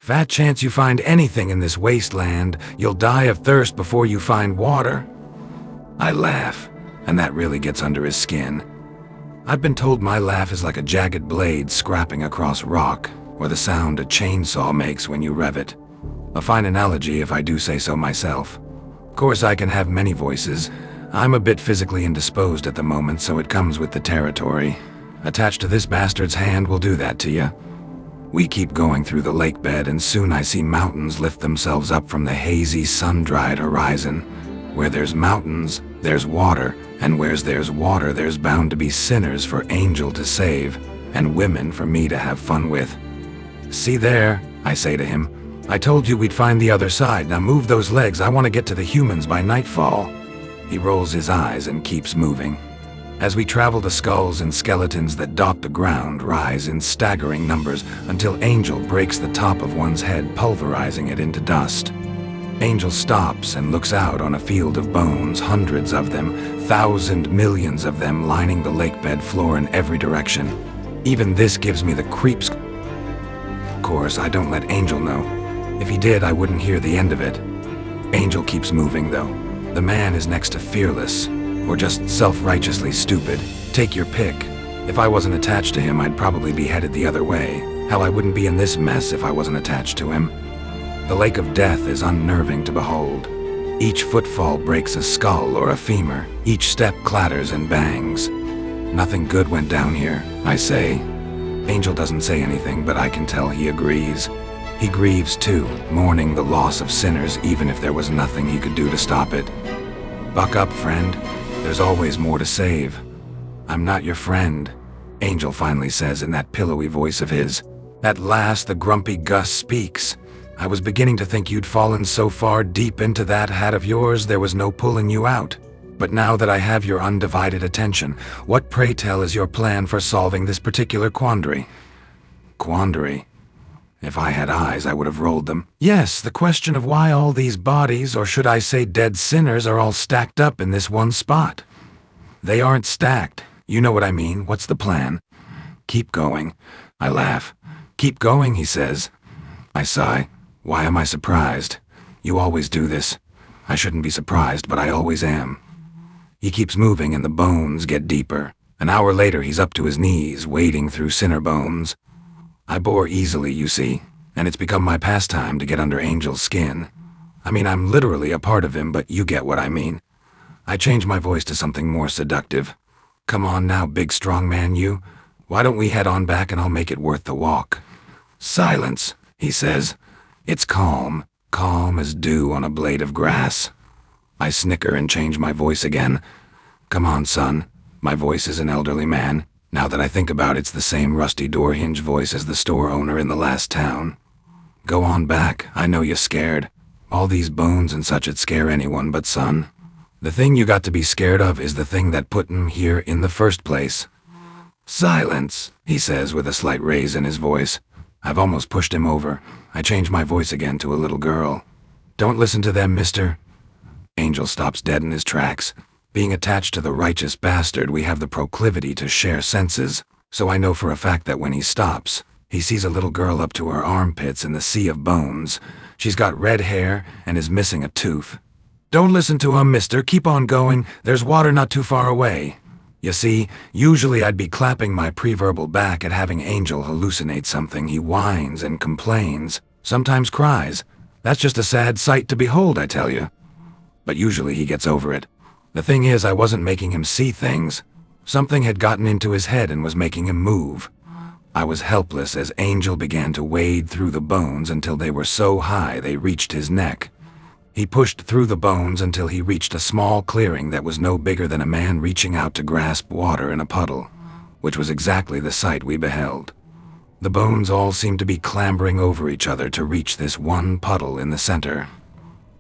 Fat chance you find anything in this wasteland. You'll die of thirst before you find water. I laugh, and that really gets under his skin. I've been told my laugh is like a jagged blade scrapping across rock, or the sound a chainsaw makes when you rev it. A fine analogy if I do say so myself. Of course, I can have many voices. I'm a bit physically indisposed at the moment, so it comes with the territory. Attached to this bastard's hand will do that to you. We keep going through the lake bed, and soon I see mountains lift themselves up from the hazy, sun-dried horizon. Where there's mountains, there's water, and where there's water, there's bound to be sinners for Angel to save, and women for me to have fun with. See there, I say to him. I told you we'd find the other side. Now move those legs. I want to get to the humans by nightfall. He rolls his eyes and keeps moving. As we travel, the skulls and skeletons that dot the ground rise in staggering numbers until Angel breaks the top of one's head, pulverizing it into dust. Angel stops and looks out on a field of bones, hundreds of them, millions of them lining the lake bed floor in every direction. Even this gives me the creeps. Of course, I don't let Angel know. If he did, I wouldn't hear the end of it. Angel keeps moving, though. The man is next to fearless, or just self-righteously stupid. Take your pick. If I wasn't attached to him, I'd probably be headed the other way. Hell, I wouldn't be in this mess if I wasn't attached to him. The lake of death is unnerving to behold. Each footfall breaks a skull or a femur. Each step clatters and bangs. Nothing good went down here, I say. Angel doesn't say anything, but I can tell he agrees. He grieves too, mourning the loss of sinners even if there was nothing he could do to stop it. Buck up, friend. There's always more to save. I'm not your friend, Angel finally says in that pillowy voice of his. At last the grumpy Gus speaks. I was beginning to think you'd fallen so far deep into that hat of yours there was no pulling you out. But now that I have your undivided attention, what, pray tell, is your plan for solving this particular quandary? Quandary? If I had eyes, I would have rolled them. Yes, the question of why all these bodies, or should I say dead sinners, are all stacked up in this one spot. They aren't stacked. You know what I mean. What's the plan? Keep going. I laugh. Keep going, he says. I sigh. Why am I surprised? You always do this. I shouldn't be surprised, but I always am. He keeps moving and the bones get deeper. An hour later, he's up to his knees, wading through sinner bones. I bore easily, you see, and it's become my pastime to get under Angel's skin. I mean, I'm literally a part of him, but you get what I mean. I change my voice to something more seductive. Come on now, big strong man, you. Why don't we head on back and I'll make it worth the walk? Silence, he says. It's calm, calm as dew on a blade of grass. I snicker and change my voice again. Come on, son. My voice is an elderly man. Now that I think about it, it's the same rusty door hinge voice as the store owner in the last town. Go on back. I know you're scared. All these bones and such'd scare anyone, but son, the thing you got to be scared of is the thing that put him here in the first place. Silence, he says with a slight raise in his voice. I've almost pushed him over. I change my voice again to a little girl. Don't listen to them, mister. Angel stops dead in his tracks. Being attached to the righteous bastard, we have the proclivity to share senses, so I know for a fact that when he stops, he sees a little girl up to her armpits in the sea of bones. She's got red hair and is missing a tooth. Don't listen to him, mister. Keep on going. There's water not too far away. You see, usually I'd be clapping my pre-verbal back at having Angel hallucinate something. He whines and complains, sometimes cries. That's just a sad sight to behold, I tell you. But usually he gets over it. The thing is, I wasn't making him see things. Something had gotten into his head and was making him move. I was helpless as Angel began to wade through the bones until they were so high they reached his neck. He pushed through the bones until he reached a small clearing that was no bigger than a man reaching out to grasp water in a puddle, which was exactly the sight we beheld. The bones all seemed to be clambering over each other to reach this one puddle in the center.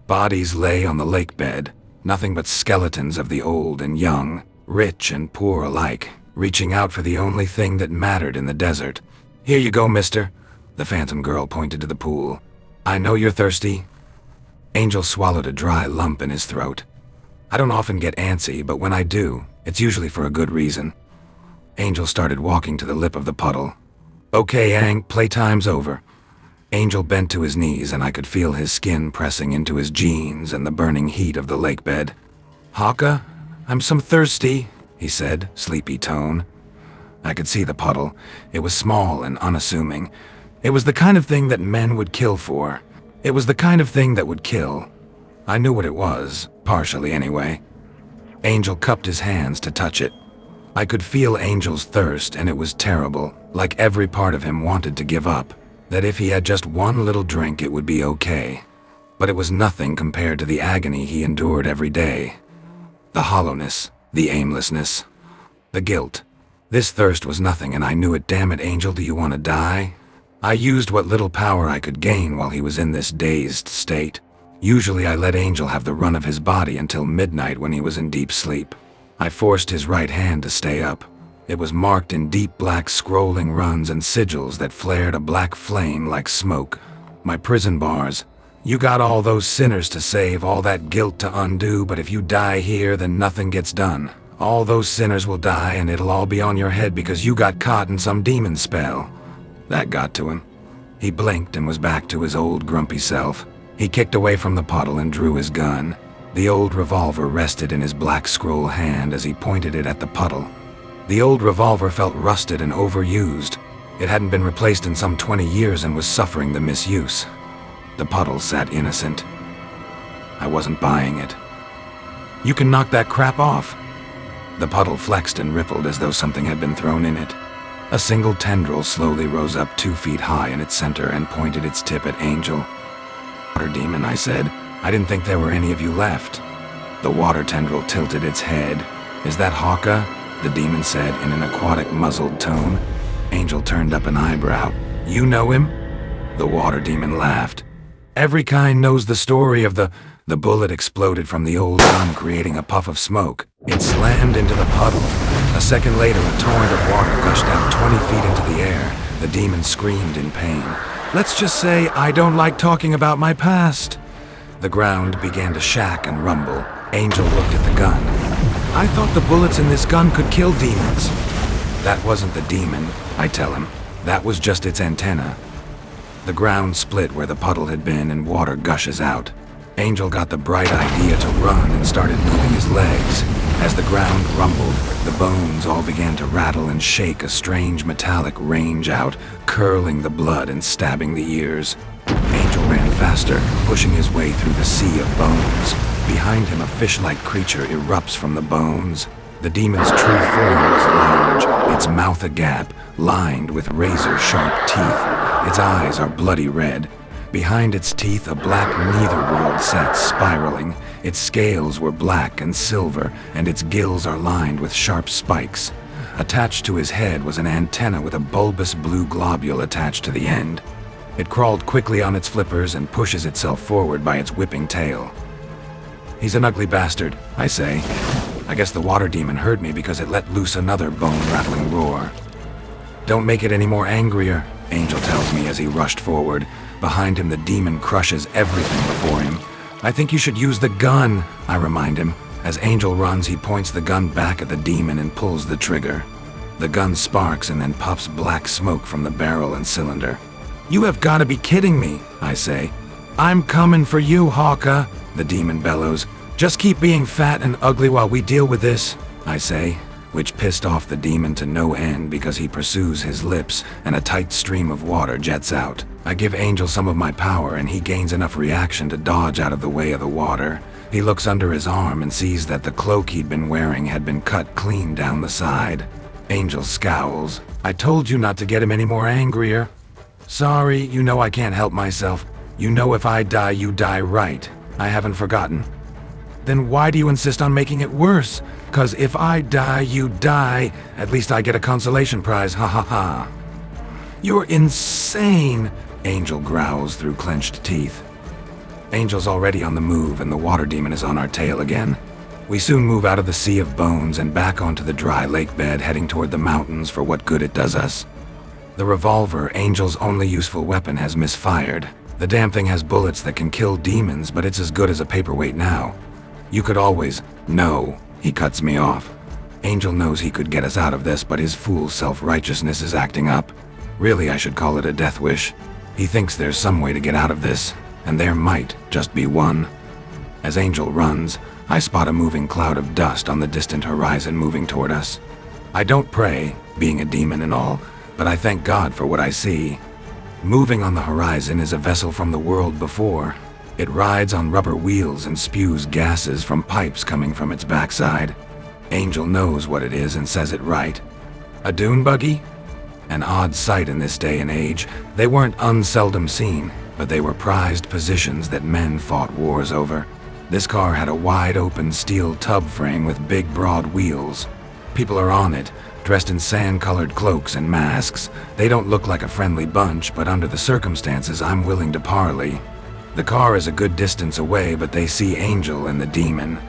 Bodies lay on the lake bed, nothing but skeletons of the old and young, rich and poor alike, reaching out for the only thing that mattered in the desert. Here you go, mister. The phantom girl pointed to the pool. I know you're thirsty. Angel swallowed a dry lump in his throat. I don't often get antsy, but when I do, it's usually for a good reason. Angel started walking to the lip of the puddle. Okay, Ang, playtime's over. Angel bent to his knees and I could feel his skin pressing into his jeans and the burning heat of the lake bed. "Haka, I'm some thirsty," he said, sleepy tone. I could see the puddle. It was small and unassuming. It was the kind of thing that men would kill for. It was the kind of thing that would kill. I knew what it was, partially anyway. Angel cupped his hands to touch it. I could feel Angel's thirst, and it was terrible, like every part of him wanted to give up, that if he had just one little drink it would be okay. But it was nothing compared to the agony he endured every day. The hollowness, the aimlessness, the guilt. This thirst was nothing, and I knew it. Damn it, Angel, do you want to die? I used what little power I could gain while he was in this dazed state. Usually I let Angel have the run of his body until midnight when he was in deep sleep. I forced his right hand to stay up. It was marked in deep black scrolling runs and sigils that flared a black flame like smoke. My prison bars. You got all those sinners to save, all that guilt to undo, but if you die here, then nothing gets done. All those sinners will die, and it'll all be on your head because you got caught in some demon spell. That got to him. He blinked and was back to his old grumpy self. He kicked away from the puddle and drew his gun. The old revolver rested in his black scroll hand as he pointed it at the puddle. The old revolver felt rusted and overused. It hadn't been replaced in some 20 years and was suffering the misuse. The puddle sat innocent. I wasn't buying it. "You can knock that crap off." The puddle flexed and rippled as though something had been thrown in it. A single tendril slowly rose up 2 feet high in its center and pointed its tip at Angel. "Water demon," I said. "I didn't think there were any of you left." The water tendril tilted its head. "Is that Haka?" the demon said in an aquatic muzzled tone. Angel turned up an eyebrow. "You know him?" The water demon laughed. "Every kind knows the story of the..." The bullet exploded from the old gun, creating a puff of smoke. It slammed into the puddle. A second later, a torrent of water gushed out 20 feet into the air. The demon screamed in pain. "Let's just say I don't like talking about my past." The ground began to shack and rumble. Angel looked at the gun. "I thought the bullets in this gun could kill demons." "That wasn't the demon," I tell him. "That was just its antenna." The ground split where the puddle had been and water gushes out. Angel got the bright idea to run and started moving his legs. As the ground rumbled, the bones all began to rattle and shake, a strange metallic range out, curling the blood and stabbing the ears. Angel ran faster, pushing his way through the sea of bones. Behind him, a fish-like creature erupts from the bones. The demon's true form was large, its mouth agape, lined with razor-sharp teeth. Its eyes are bloody red. Behind its teeth, a black netherworld sat spiraling. Its scales were black and silver, and its gills are lined with sharp spikes. Attached to his head was an antenna with a bulbous blue globule attached to the end. It crawled quickly on its flippers and pushes itself forward by its whipping tail. "He's an ugly bastard," I say. I guess the water demon heard me because it let loose another bone-rattling roar. "Don't make it any more angrier," Angel tells me as he rushed forward. Behind him, the demon crushes everything before him. "I think you should use the gun," I remind him. As Angel runs, he points the gun back at the demon and pulls the trigger. The gun sparks and then puffs black smoke from the barrel and cylinder. "You have got to be kidding me," I say. "I'm coming for you, Haka," the demon bellows. "Just keep being fat and ugly while we deal with this," I say, which pissed off the demon to no end because he pursues his lips and a tight stream of water jets out. I give Angel some of my power and he gains enough reaction to dodge out of the way of the water. He looks under his arm and sees that the cloak he'd been wearing had been cut clean down the side. Angel scowls. "I told you not to get him any more angrier." "Sorry, you know I can't help myself. You know if I die, you die right. I haven't forgotten." "Then why do you insist on making it worse? 'Cause if I die, you die. At least I get a consolation prize, ha ha ha." "You're insane," Angel growls through clenched teeth. Angel's already on the move and the water demon is on our tail again. We soon move out of the sea of bones and back onto the dry lake bed, heading toward the mountains for what good it does us. The revolver, Angel's only useful weapon, has misfired. The damn thing has bullets that can kill demons, but it's as good as a paperweight now. "You could always..." "No," he cuts me off. Angel knows he could get us out of this, but his fool self-righteousness is acting up. Really, I should call it a death wish. He thinks there's some way to get out of this, and there might just be one. As Angel runs, I spot a moving cloud of dust on the distant horizon moving toward us. I don't pray, being a demon and all, but I thank God for what I see. Moving on the horizon is a vessel from the world before. It rides on rubber wheels and spews gases from pipes coming from its backside. Angel knows what it is and says it right. A dune buggy? An odd sight in this day and age. They weren't unseldom seen, but they were prized possessions that men fought wars over. This car had a wide-open steel tub frame with big, broad wheels. People are on it, dressed in sand-colored cloaks and masks. They don't look like a friendly bunch, but under the circumstances, I'm willing to parley. The car is a good distance away, but they see Angel and the demon.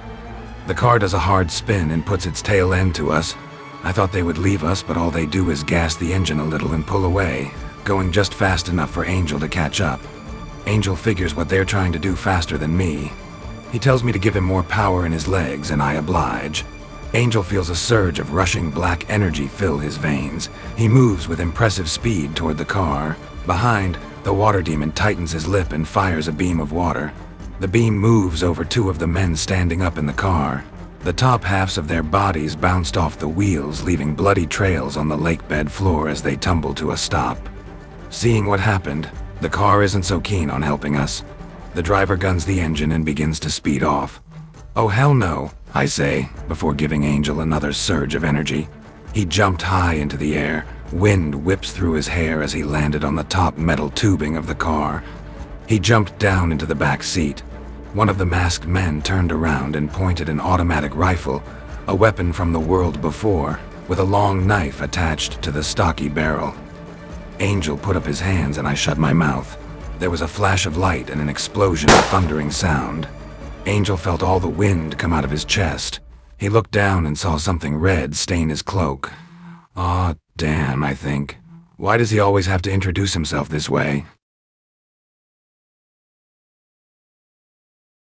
The car does a hard spin and puts its tail end to us. I thought they would leave us, but all they do is gas the engine a little and pull away, going just fast enough for Angel to catch up. Angel figures what they're trying to do faster than me. He tells me to give him more power in his legs, and I oblige. Angel feels a surge of rushing black energy fill his veins. He moves with impressive speed toward the car. Behind, the water demon tightens his lip and fires a beam of water. The beam moves over two of the men standing up in the car. The top halves of their bodies bounced off the wheels, leaving bloody trails on the lakebed floor as they tumble to a stop. Seeing what happened, the car isn't so keen on helping us. The driver guns the engine and begins to speed off. Oh hell no, I say, before giving Angel another surge of energy. He jumped high into the air. Wind whips through his hair as he landed on the top metal tubing of the car. He jumped down into the back seat. One of the masked men turned around and pointed an automatic rifle, a weapon from the world before, with a long knife attached to the stocky barrel. Angel put up his hands and I shut my mouth. There was a flash of light and an explosion of thundering sound. Angel felt all the wind come out of his chest. He looked down and saw something red stain his cloak. Aw, damn, I think. Why does he always have to introduce himself this way?